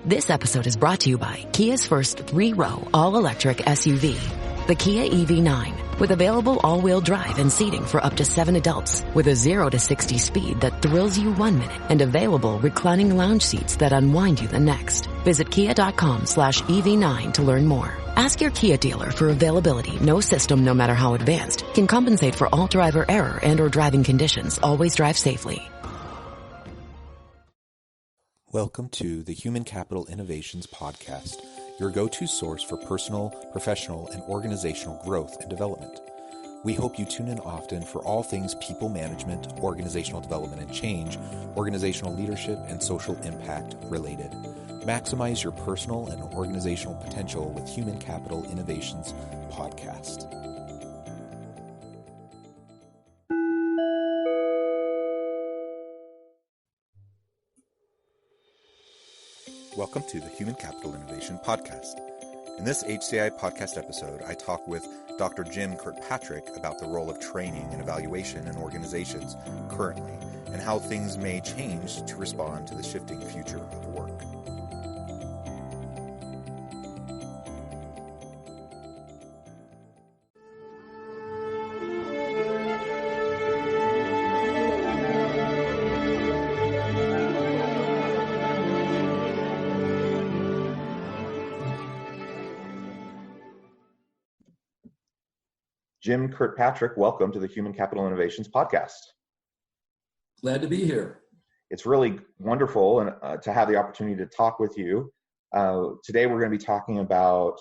This episode is brought to you by Kia's first 3-row all-electric SUV, the Kia EV9, with available all-wheel drive and seating for up to 7 adults, with a 0 to 60 speed that thrills you 1 minute and available reclining lounge seats that unwind you the next. Visit kia.com/EV9 to learn more. Ask your Kia dealer for availability. No system, no matter how advanced, can compensate for all driver error and or driving conditions. Always drive safely. Welcome to the Human Capital Innovations Podcast, your go-to source for personal, professional, and organizational growth and development. We hope you tune in often for all things people management, organizational development and change, organizational leadership, and social impact related. Maximize your personal and organizational potential with Human Capital Innovations Podcast. Welcome to the Human Capital Innovation Podcast. In this HCI podcast episode, I talk with Dr. Jim Kirkpatrick about the role of training and evaluation in organizations currently and how things may change to respond to the shifting future of work. Jim Kirkpatrick, welcome to the Human Capital Innovations Podcast. Glad to be here. It's really wonderful to have the opportunity to talk with you. Today we're going to be talking about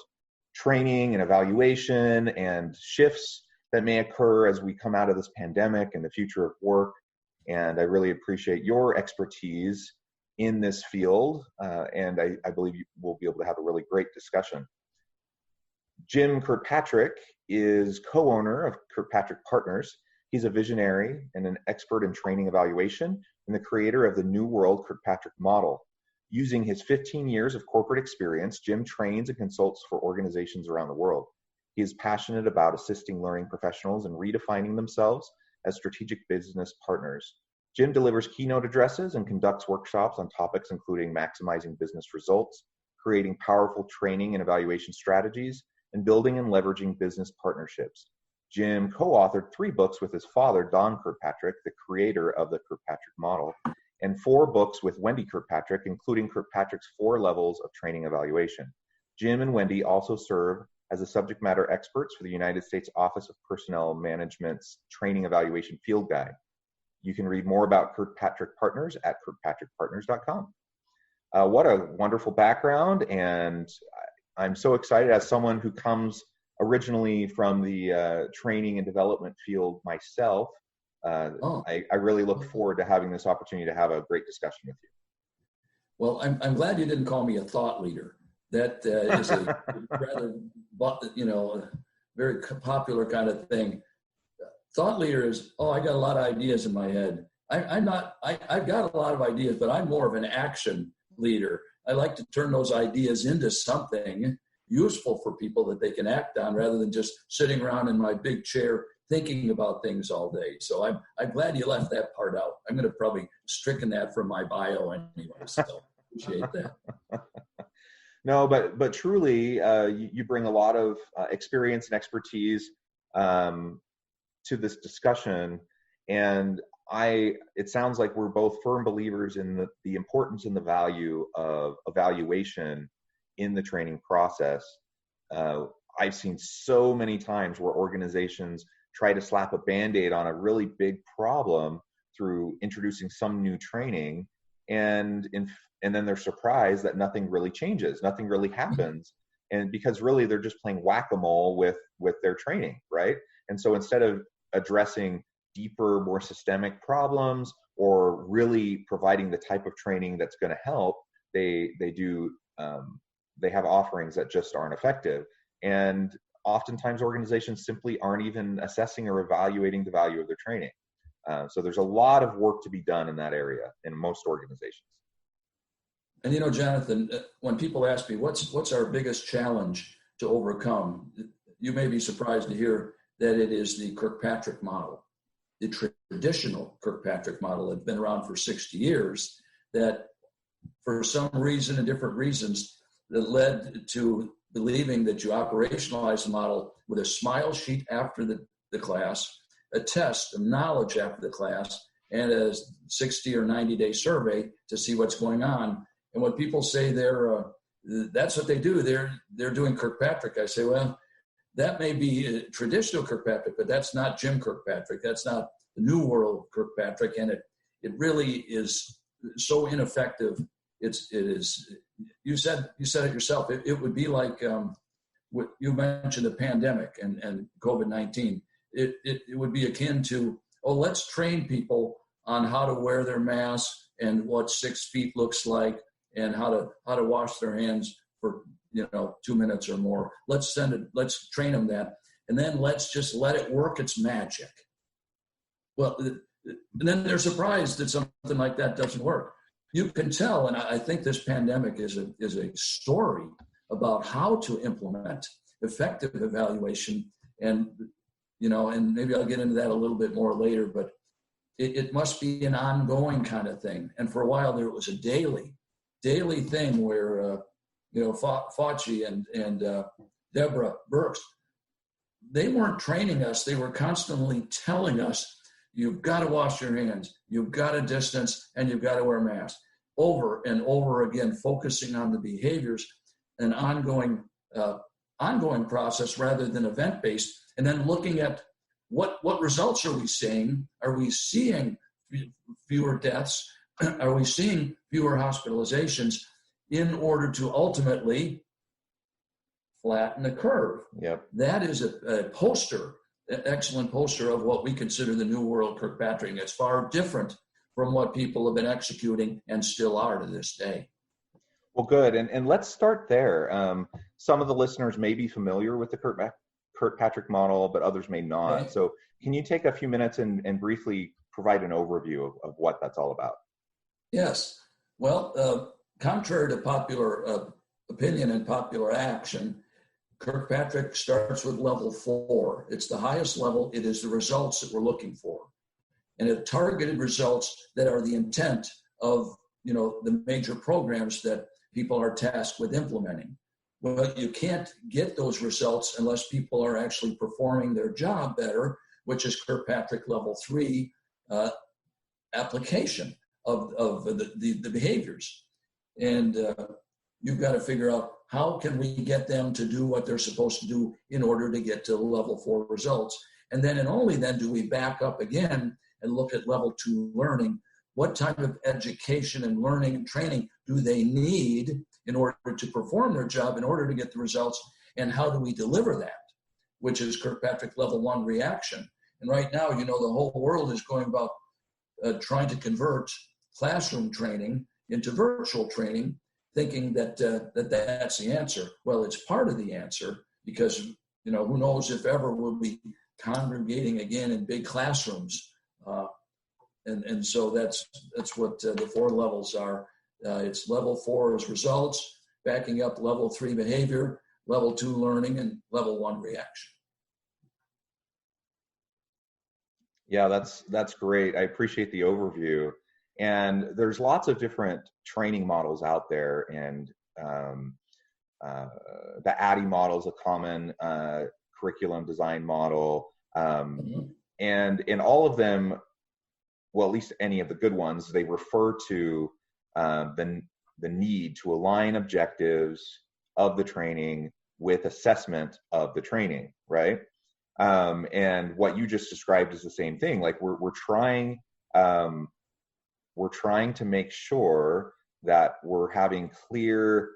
training and evaluation and shifts that may occur as we come out of this pandemic and the future of work. And I really appreciate your expertise in this field, and I believe we'll be able to have a really great discussion. Jim Kirkpatrick is co-owner of Kirkpatrick Partners. He's a visionary and an expert in training evaluation and the creator of the New World Kirkpatrick model. Using his 15 years of corporate experience, Jim trains and consults for organizations around the world. He is passionate about assisting learning professionals in redefining themselves as strategic business partners. Jim delivers keynote addresses and conducts workshops on topics including maximizing business results, creating powerful training and evaluation strategies, and building and leveraging business partnerships. Jim co-authored 3 books with his father, Don Kirkpatrick, the creator of the Kirkpatrick model, and 4 books with Wendy Kirkpatrick, including Kirkpatrick's 4 levels of training evaluation. Jim and Wendy also serve as the subject matter experts for the United States Office of Personnel Management's Training Evaluation Field Guide. You can read more about Kirkpatrick Partners at kirkpatrickpartners.com. What a wonderful background, and I'm so excited as someone who comes originally from the training and development field myself. I really look forward to having this opportunity to have a great discussion with you. Well, I'm glad you didn't call me a thought leader. That is a rather, very popular kind of thing. Thought leader is, I got a lot of ideas in my head. I've got a lot of ideas, but I'm more of an action leader. I like to turn those ideas into something useful for people that they can act on rather than just sitting around in my big chair thinking about things all day. So I'm glad you left that part out. I'm going to probably stricken that from my bio anyway, so appreciate that. No, but truly, you bring a lot of experience and expertise to this discussion, and it sounds like we're both firm believers in the importance and the value of evaluation in the training process. I've seen so many times where organizations try to slap a Band-Aid on a really big problem through introducing some new training, and then they're surprised that nothing really changes, nothing really happens, and because really they're just playing whack-a-mole with their training, right? And so instead of addressing deeper, more systemic problems or really providing the type of training that's going to help, they have offerings that just aren't effective. And oftentimes organizations simply aren't even assessing or evaluating the value of their training. So there's a lot of work to be done in that area in most organizations. And Jonathan, when people ask me, what's our biggest challenge to overcome, you may be surprised to hear that it is the Kirkpatrick model. The traditional Kirkpatrick model had been around for 60 years, that for some reason and different reasons that led to believing that you operationalize the model with a smile sheet after the class, a test of knowledge after the class, and a 60 or 90-day survey to see what's going on. And when people say that's what they do, they're doing Kirkpatrick, I say, well, that may be traditional Kirkpatrick, but that's not Jim Kirkpatrick. That's not the New World Kirkpatrick, and it really is so ineffective. It is. You said it yourself. It would be like what you mentioned, the pandemic and COVID-19. It would be akin to, let's train people on how to wear their masks and what 6 feet looks like and how to wash their hands for 2 minutes or more. Let's train them that, and then let's just let it work its magic. Well, and then they're surprised that something like that doesn't work. You can tell, and I think this pandemic is a story about how to implement effective evaluation, and maybe I'll get into that a little bit more later, but it must be an ongoing kind of thing. And for a while there, it was a daily thing where Fauci and Deborah Birx, they weren't training us. They were constantly telling us, you've got to wash your hands, you've got to distance, and you've got to wear masks. Over and over again, focusing on the behaviors, an ongoing process rather than event-based, and then looking at what results are we seeing? Are we seeing fewer deaths? Are we seeing fewer hospitalizations in order to ultimately flatten the curve? Yep. That is a poster, an excellent poster of what we consider the New World Kirkpatrick. It's far different from what people have been executing and still are to this day. Well, good. And let's start there. Some of the listeners may be familiar with the Kirkpatrick model, but others may not. Okay. So can you take a few minutes and briefly provide an overview of what that's all about? Yes. Well, contrary to popular opinion and popular action, Kirkpatrick starts with level 4. It's the highest level. It is the results that we're looking for. And it targeted results that are the intent of, the major programs that people are tasked with implementing. Well, you can't get those results unless people are actually performing their job better, which is Kirkpatrick level 3 application of the behaviors. And you've got to figure out, how can we get them to do what they're supposed to do in order to get to level 4 results? And then and only then do we back up again and look at level 2 learning. What type of education and learning and training do they need in order to perform their job, in order to get the results? And how do we deliver that? Which is Kirkpatrick level 1 reaction. And right now, the whole world is going about trying to convert classroom training into virtual training, thinking that that's the answer. Well, it's part of the answer, because who knows if ever we'll be congregating again in big classrooms, and so that's what the 4 levels are. It's level 4 is results, backing up level 3 behavior, level 2 learning, and level 1 reaction. Yeah, that's great. I appreciate the overview. And there's lots of different training models out there, and the ADDIE model is a common curriculum design model. And in all of them, well, at least any of the good ones, they refer to the need to align objectives of the training with assessment of the training, right? And what you just described is the same thing. Like we're trying to make sure that we're having clear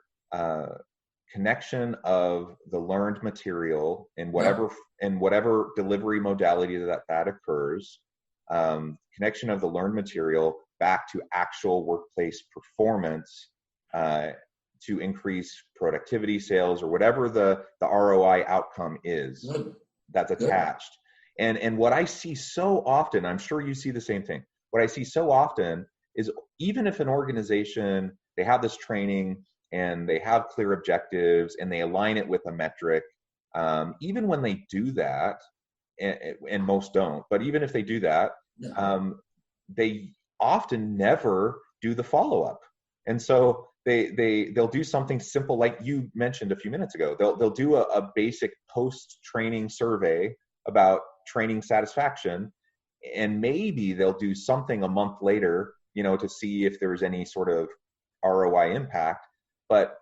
connection of the learned material in whatever delivery modality that occurs, connection of the learned material back to actual workplace performance to increase productivity, sales, or whatever the ROI outcome is that's attached. And what I see so often, I'm sure you see the same thing, what I see so often is, even if an organization, they have this training and they have clear objectives and they align it with a metric, even when they do that, and most don't, but even if they do that, they often never do the follow-up. And so they'll do something simple like you mentioned a few minutes ago. They'll do a basic post-training survey about training satisfaction, and maybe they'll do something a month later, to see if there's any sort of ROI impact. But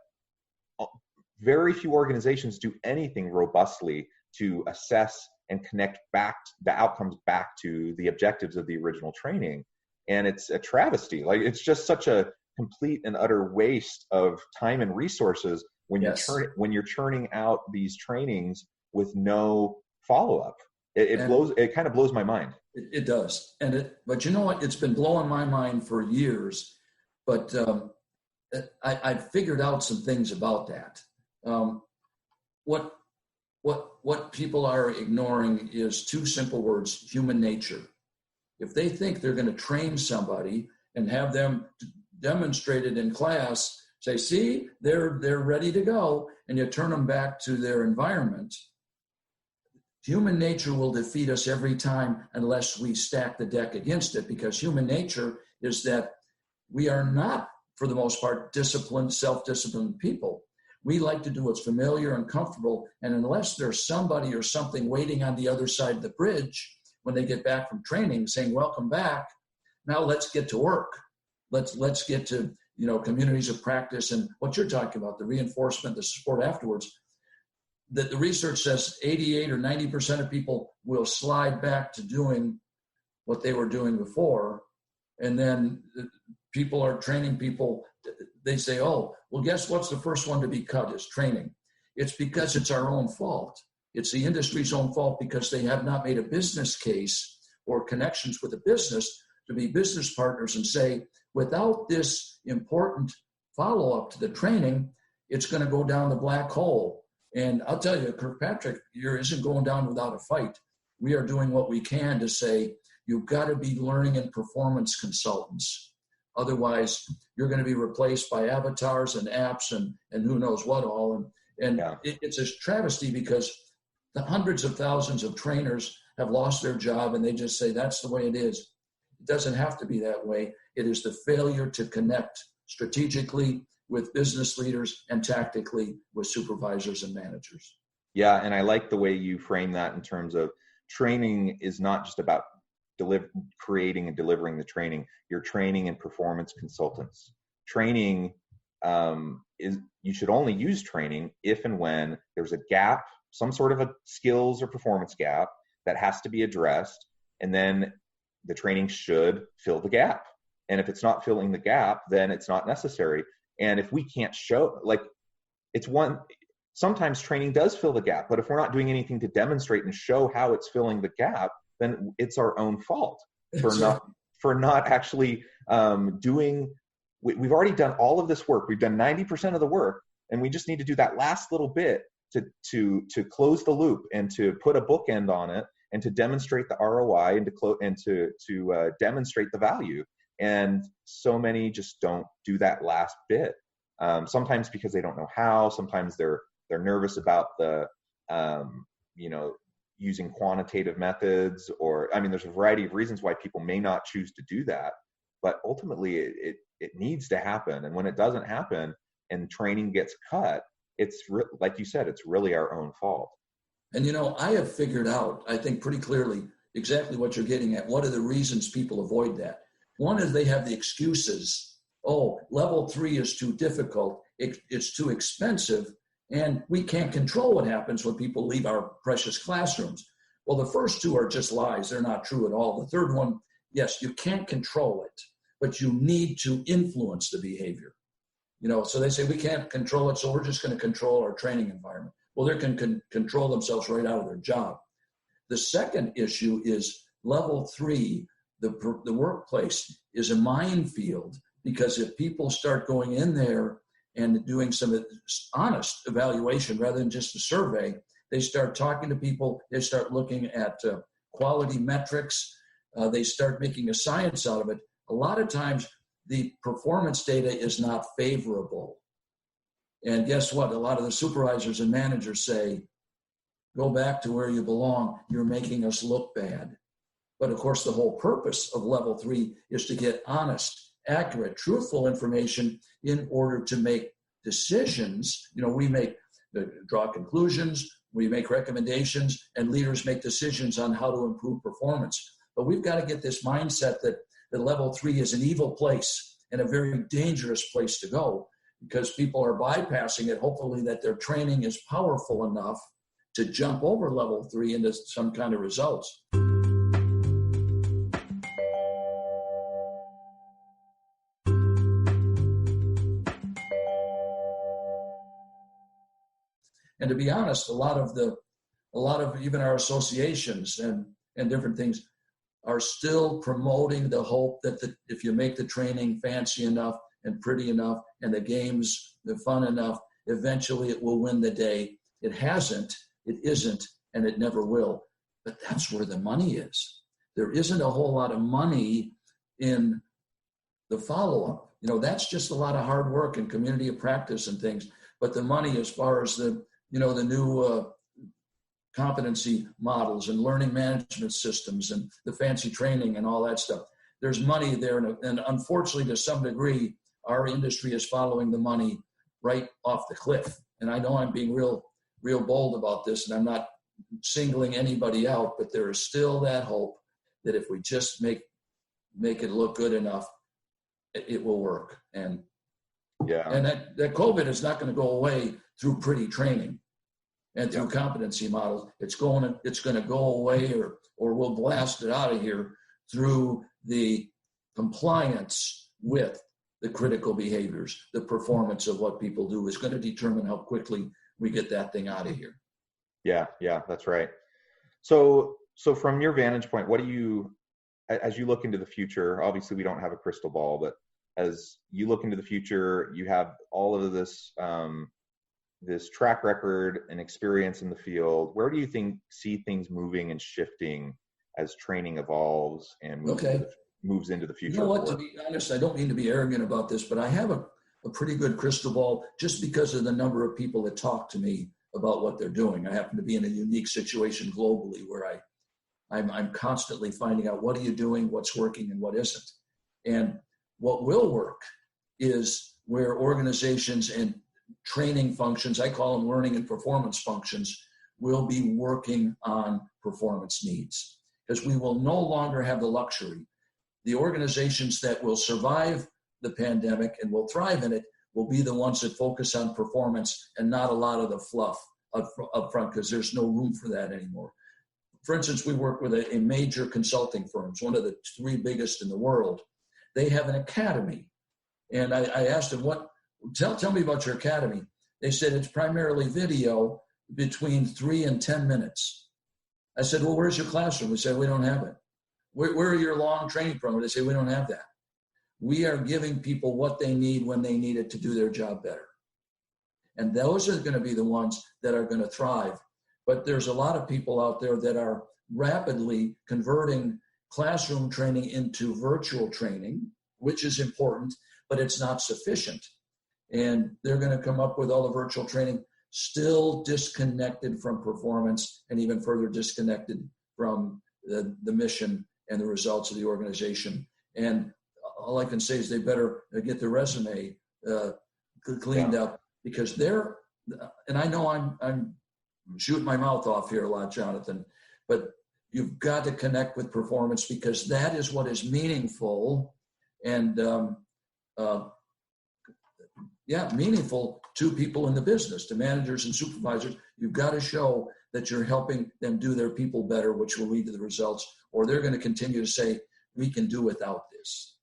very few organizations do anything robustly to assess and connect the outcomes back to the objectives of the original training. And it's a travesty. Like, it's just such a complete and utter waste of time and resources when you're churning out these trainings with no follow-up. It kind of blows my mind. It does. But you know what? It's been blowing my mind for years, but I figured out some things about that. What people are ignoring is two simple words: human nature. If they think they're going to train somebody and have them demonstrated in class, say, see, they're ready to go, and you turn them back to their environment, human nature will defeat us every time unless we stack the deck against it, because human nature is that we are not, for the most part, disciplined, self-disciplined people. We like to do what's familiar and comfortable, and unless there's somebody or something waiting on the other side of the bridge when they get back from training saying, welcome back, now let's get to work. Let's get to, communities of practice and what you're talking about, the reinforcement, the support afterwards. That the research says 88 or 90% of people will slide back to doing what they were doing before. And then people are training people. They say, oh, well, guess what's the first one to be cut is training. It's because it's our own fault. It's the industry's own fault because they have not made a business case or connections with a business to be business partners and say, without this important follow-up to the training, it's going to go down the black hole. And I'll tell you, Kirkpatrick here isn't going down without a fight. We are doing what we can to say, you've got to be learning and performance consultants. Otherwise, you're going to be replaced by avatars and apps and who knows what all. It's a travesty because the hundreds of thousands of trainers have lost their job and they just say, that's the way it is. It doesn't have to be that way. It is the failure to connect strategically with business leaders and tactically with supervisors and managers. Yeah, and I like the way you frame that in terms of training is not just about creating and delivering the training. You're training and performance consultants. Training you should only use training if and when there's a gap, some sort of a skills or performance gap that has to be addressed, and then the training should fill the gap. And if it's not filling the gap, then it's not necessary. And if we can't show, sometimes training does fill the gap, but if we're not doing anything to demonstrate and show how it's filling the gap, then it's our own fault for not actually doing. We've already done all of this work. We've done 90% of the work, and we just need to do that last little bit to close the loop and to put a bookend on it and to demonstrate the ROI and to demonstrate the value. And so many just don't do that last bit. Sometimes because they don't know how. Sometimes they're nervous about the using quantitative methods, or there's a variety of reasons why people may not choose to do that. But ultimately, it needs to happen. And when it doesn't happen and training gets cut, it's like you said, it's really our own fault. And I have figured out, I think pretty clearly, exactly what you're getting at. What are the reasons people avoid that? One is they have the excuses. Oh, level 3 is too difficult. It's too expensive. And we can't control what happens when people leave our precious classrooms. Well, the first two are just lies. They're not true at all. The third one, yes, you can't control it, but you need to influence the behavior. So they say we can't control it, so we're just going to control our training environment. Well, they can control themselves right out of their job. The second issue is level 3. The workplace is a minefield, because if people start going in there and doing some honest evaluation rather than just a survey, they start talking to people, they start looking at quality metrics, they start making a science out of it. A lot of times the performance data is not favorable. And guess what? A lot of the supervisors and managers say, go back to where you belong. You're making us look bad. But of course, the whole purpose of level 3 is to get honest accurate, truthful information in order to make decisions. We draw conclusions, we make recommendations, and leaders make decisions on how to improve performance. But we've got to get this mindset that level 3 is an evil place and a very dangerous place to go, because people are bypassing it, hopefully that their training is powerful enough to jump over level 3 into some kind of results. And to be honest, a lot of even our associations and different things are still promoting the hope that if you make the training fancy enough and pretty enough and the games fun enough, eventually it will win the day. It hasn't, it isn't, and it never will. But that's where the money is. There isn't a whole lot of money in the follow-up. That's just a lot of hard work and community of practice and things. But the money, as far as the new competency models and learning management systems and the fancy training and all that stuff, there's money there. And unfortunately, to some degree, our industry is following the money right off the cliff. And I know I'm being real bold about this, and I'm not singling anybody out, but there is still that hope that if we just make it look good enough, it will work. And that COVID is not going to go away through pretty training and through competency models. It's going to go away, or we'll blast it out of here through the compliance with the critical behaviors. The performance of what people do is going to determine how quickly we get that thing out of here. Yeah, that's right. So from your vantage point, as you look into the future, obviously we don't have a crystal ball, but as you look into the future, you have all of this this track record and experience in the field. Where do you see things moving and shifting as training evolves and moves into the future? You know what, to be honest, I don't mean to be arrogant about this, but I have a pretty good crystal ball just because of the number of people that talk to me about what they're doing. I happen to be in a unique situation globally where I'm constantly finding out what are you doing, what's working, and what isn't. And what will work is where organizations and training functions, I call them learning and performance functions, will be working on performance needs. Because we will no longer have the luxury. The organizations that will survive the pandemic and will thrive in it will be the ones that focus on performance and not a lot of the fluff up front, because there's no room for that anymore. For instance, we work with a major consulting firms, one of the 3 biggest in the world. They have an academy. And I asked them, tell me about your academy. They said it's primarily video between 3 and 10 minutes. I said, well, where's your classroom? We said, we don't have it. Where are your long training programs? They say, we don't have that. We are giving people what they need when they need it to do their job better. And those are going to be the ones that are going to thrive. But there's a lot of people out there that are rapidly converting classroom training into virtual training, which is important, but it's not sufficient. And they're going to come up with all the virtual training still disconnected from performance and even further disconnected from the mission and the results of the organization. And all I can say is they better get their resume cleaned up, because and I know I'm shooting my mouth off here a lot, Jonathan, but you've got to connect with performance, because that is what is meaningful and meaningful to people in the business, to managers and supervisors. You've got to show that you're helping them do their people better, which will lead to the results, or they're going to continue to say, we can do without this.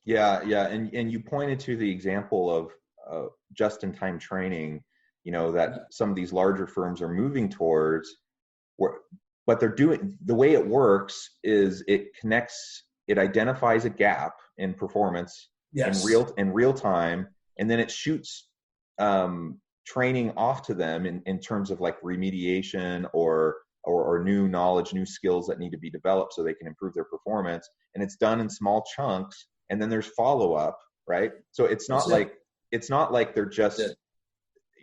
Yeah. And you pointed to the example of just-in-time training, that some of these larger firms are moving towards, but they're doing, the way it works is it identifies a gap in performance in real time, and then it shoots training off to them in terms of like remediation or new knowledge, new skills that need to be developed so they can improve their performance. And it's done in small chunks, and then there's follow-up, right? So it's not like they're just,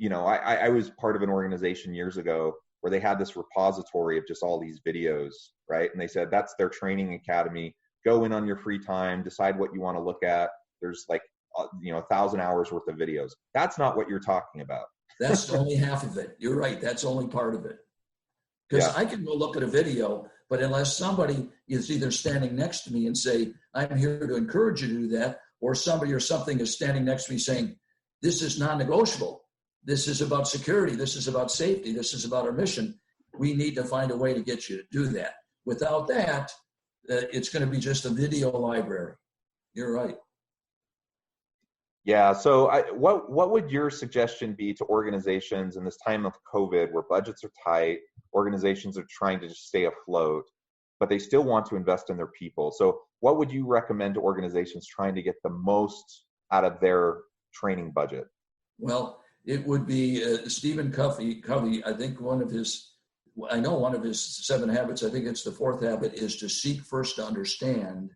I was part of an organization years ago where they had this repository of just all these videos, right? And they said, that's their training academy. Go in on your free time, decide what you want to look at. there's like, 1,000 hours worth of videos. That's not what you're talking about. That's only half of it. You're right. That's only part of it. Because Yeah. I can go look at a video, but unless somebody is either standing next to me and say, I'm here to encourage you to do that, or somebody or something is standing next to me saying, this is non-negotiable. This is about security. This is about safety. This is about our mission. We need to find a way to get you to do that. Without that, it's going to be just a video library. You're right. Yeah. So what would your suggestion be to organizations in this time of COVID where budgets are tight, organizations are trying to just stay afloat, but they still want to invest in their people? So what would you recommend to organizations trying to get the most out of their training budget? Well, it would be Stephen Covey. I think one of his 7 habits, I think it's the 4th habit, is to seek first to understand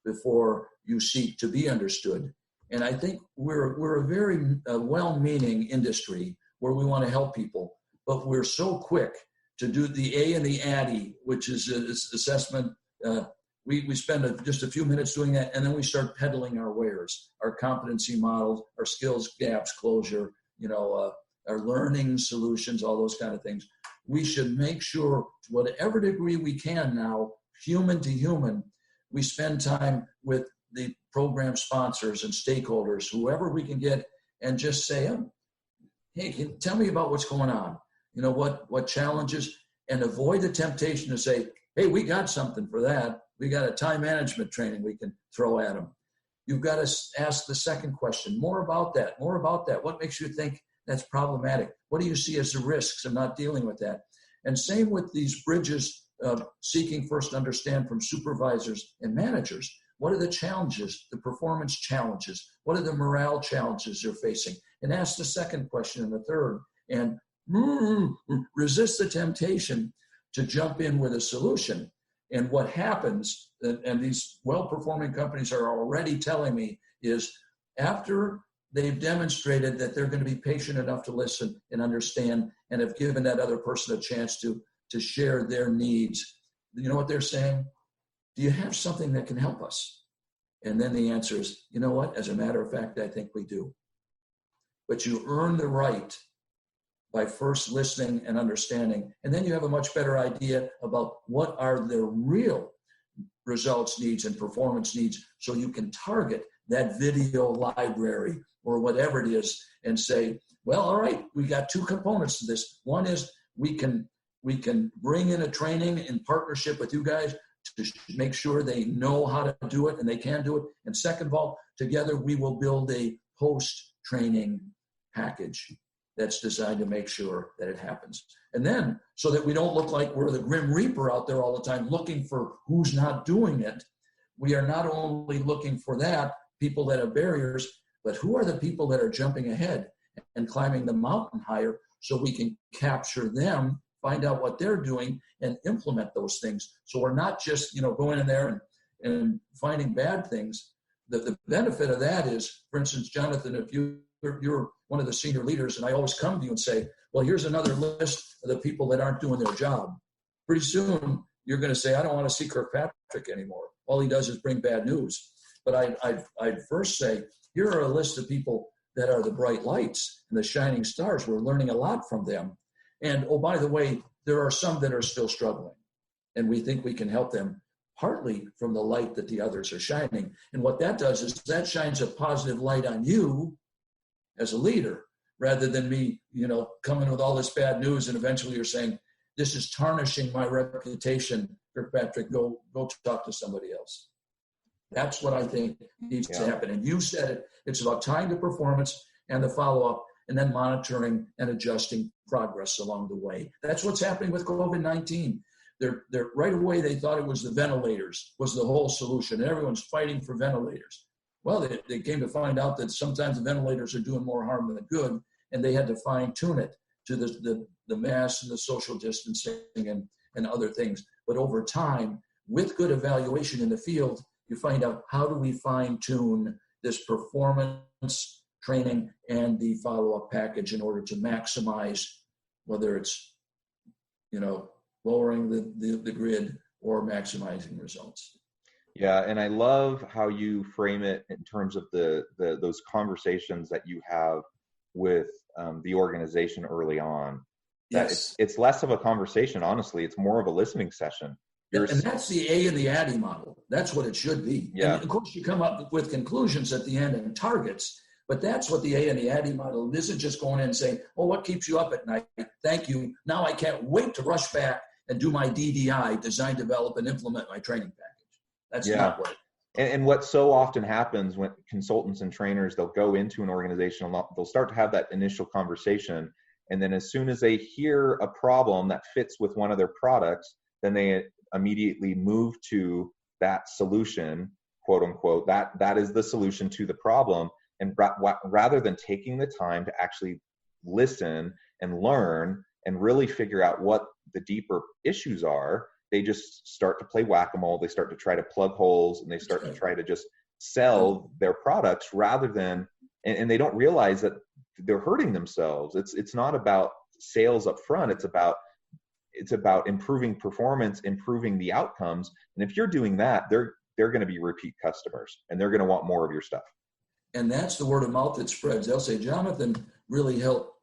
before you seek to be understood. And I think we're a very well-meaning industry where we want to help people, but we're so quick to do the A and the ADDIE, which is assessment. We spend just a few minutes doing that, and then we start peddling our wares, our competency models, our skills gaps closure, our learning solutions, all those kind of things. We should make sure, to whatever degree we can now, human to human, we spend time with the program sponsors and stakeholders, whoever we can get, and just say, hey, tell me about what's going on. What challenges, and avoid the temptation to say, hey, we got something for that. We got a time management training we can throw at them. You've got to ask the second question, more about that. What makes you think that's problematic? What do you see as the risks of not dealing with that? And same with these bridges of seeking first to understand from supervisors and managers. What are the challenges, the performance challenges? What are the morale challenges you're facing? And ask the second question and the third. And resist the temptation to jump in with a solution. And what happens, and these well-performing companies are already telling me, is after they've demonstrated that they're going to be patient enough to listen and understand and have given that other person a chance to share their needs, you know what they're saying? Do you have something that can help us? And then the answer is, you know what? As a matter of fact, I think we do. But you earn the right by first listening and understanding. And then you have a much better idea about what are their real results needs and performance needs, so you can target that video library or whatever it is and say, well, all right, we got 2 components to this. One is we can bring in a training in partnership with you guys to make sure they know how to do it and they can do it. And second of all, together we will build a post-training package that's designed to make sure that it happens. And then, so that we don't look like we're the Grim Reaper out there all the time looking for who's not doing it, we are not only looking for that, people that have barriers, but who are the people that are jumping ahead and climbing the mountain higher, so we can capture them, find out what they're doing, and implement those things. So we're not just, going in there and finding bad things. The benefit of that is, for instance, Jonathan, if you're one of the senior leaders, and I always come to you and say, well, here's another list of the people that aren't doing their job. Pretty soon, you're going to say, I don't want to see Kirkpatrick anymore. All he does is bring bad news. But I'd first say, here are a list of people that are the bright lights and the shining stars. We're learning a lot from them. And, oh, by the way, there are some that are still struggling. And we think we can help them partly from the light that the others are shining. And what that does is that shines a positive light on you as a leader, rather than me, coming with all this bad news, and eventually you're saying, this is tarnishing my reputation, Kirkpatrick, go talk to somebody else. That's what I think needs to happen. And you said it, it's about tying to performance and the follow-up, and then monitoring and adjusting progress along the way. That's what's happening with COVID-19. They're right away, they thought it was the ventilators was the whole solution, and everyone's fighting for ventilators. Well, they came to find out that sometimes the ventilators are doing more harm than good, and they had to fine-tune it to the mask and the social distancing and other things. But over time, with good evaluation in the field, you find out, how do we fine-tune this performance training and the follow-up package in order to maximize, whether it's, lowering the grid or maximizing results. Yeah, and I love how you frame it in terms of those conversations that you have with the organization early on. That Yes. it's less of a conversation, honestly. It's more of a listening session. And that's the A and the Addy model. That's what it should be. Yeah. And of course, you come up with conclusions at the end and targets, but that's what the A and the Addy model. This isn't just going in and saying, "Oh, what keeps you up at night? Thank you. Now I can't wait to rush back and do my DDI, design, develop, and implement my training package." That's not what. And what so often happens when consultants and trainers, they'll go into an organization, they'll start to have that initial conversation, and then as soon as they hear a problem that fits with one of their products, then they immediately move to that solution, quote unquote, that is the solution to the problem. And rather than taking the time to actually listen and learn and really figure out what the deeper issues are, they just start to play whack-a-mole. They start to try to plug holes, and they start to try to just sell their products rather than, and they don't realize that they're hurting themselves. It's not about sales up front. It's about improving performance, improving the outcomes. And if you're doing that, they're going to be repeat customers, and they're going to want more of your stuff. And that's the word of mouth that spreads. They'll say, "Jonathan really helped.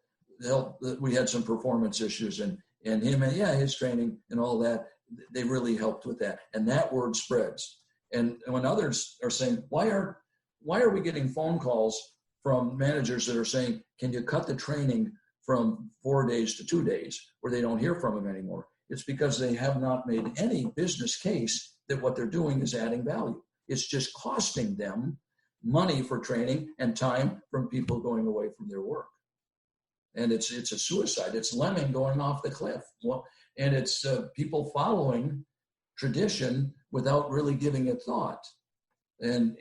We had some performance issues, and him, and his training and all that. They really helped with that." And that word spreads. And when others are saying, why are we getting phone calls from managers that are saying, "Can you cut the training from 4 days to 2 days," where they don't hear from them anymore? It's because they have not made any business case that what they're doing is adding value. It's just costing them money for training and time from people going away from their work. And it's a suicide. It's lemming going off the cliff. Well, and it's people following tradition without really giving it thought. And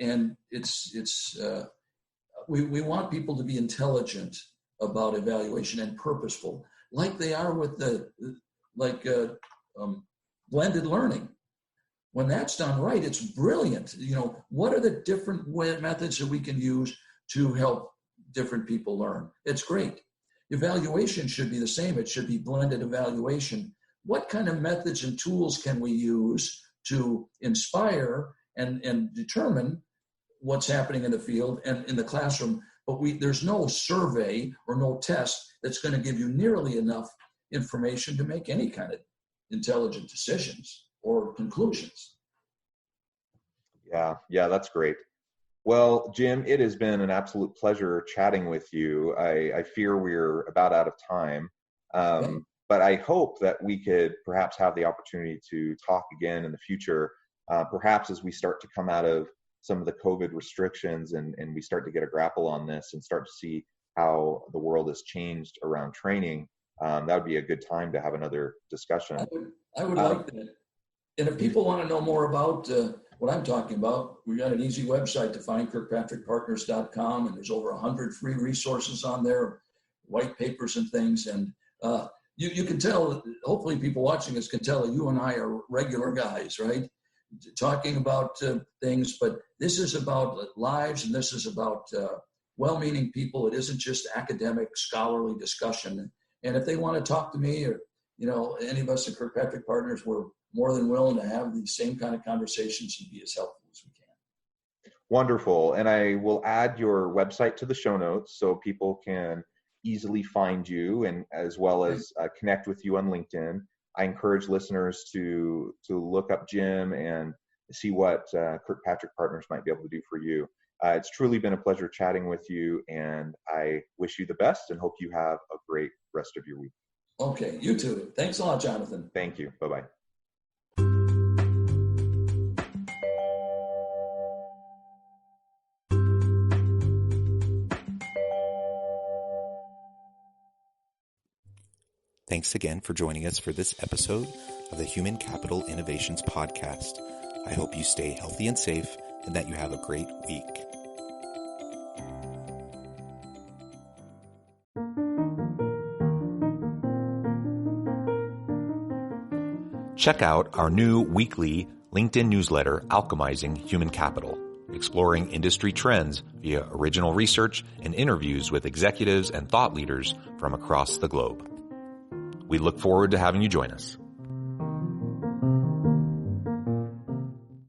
we want people to be intelligent about evaluation and purposeful, like they are with blended learning. When that's done right, it's brilliant. What are the different methods that we can use to help different people learn? It's great. Evaluation should be the same. It should be blended evaluation. What kind of methods and tools can we use to inspire and determine what's happening in the field and in the classroom? But there's no survey or no test that's going to give you nearly enough information to make any kind of intelligent decisions or conclusions. Yeah, that's great. Well, Jim, it has been an absolute pleasure chatting with you. I fear we're about out of time, but I hope that we could perhaps have the opportunity to talk again in the future, perhaps as we start to come out of some of the COVID restrictions and we start to get a grapple on this and start to see how the world has changed around training. That would be a good time to have another discussion. I would like that. And if people want to know more about what I'm talking about, we got an easy website to find, kirkpatrickpartners.com, and there's over 100 free resources on there, white papers and things. And you can tell, hopefully people watching this can tell that you and I are regular guys, right? Talking about things, but this is about lives, and this is about well-meaning people. It isn't just academic, scholarly discussion. And if they want to talk to me or, any of us at Kirkpatrick Partners, we're more than willing to have these same kind of conversations and be as helpful as we can. Wonderful. And I will add your website to the show notes so people can easily find you, and as well as connect with you on LinkedIn. I encourage listeners to look up Jim and see what Kirkpatrick Partners might be able to do for you. It's truly been a pleasure chatting with you, and I wish you the best and hope you have a great rest of your week. Okay, you too. Thanks a lot, Jonathan. Thank you. Bye-bye. Thanks again for joining us for this episode of the Human Capital Innovations Podcast. I hope you stay healthy and safe and that you have a great week. Check out our new weekly LinkedIn newsletter, Alchemizing Human Capital, exploring industry trends via original research and interviews with executives and thought leaders from across the globe. We look forward to having you join us.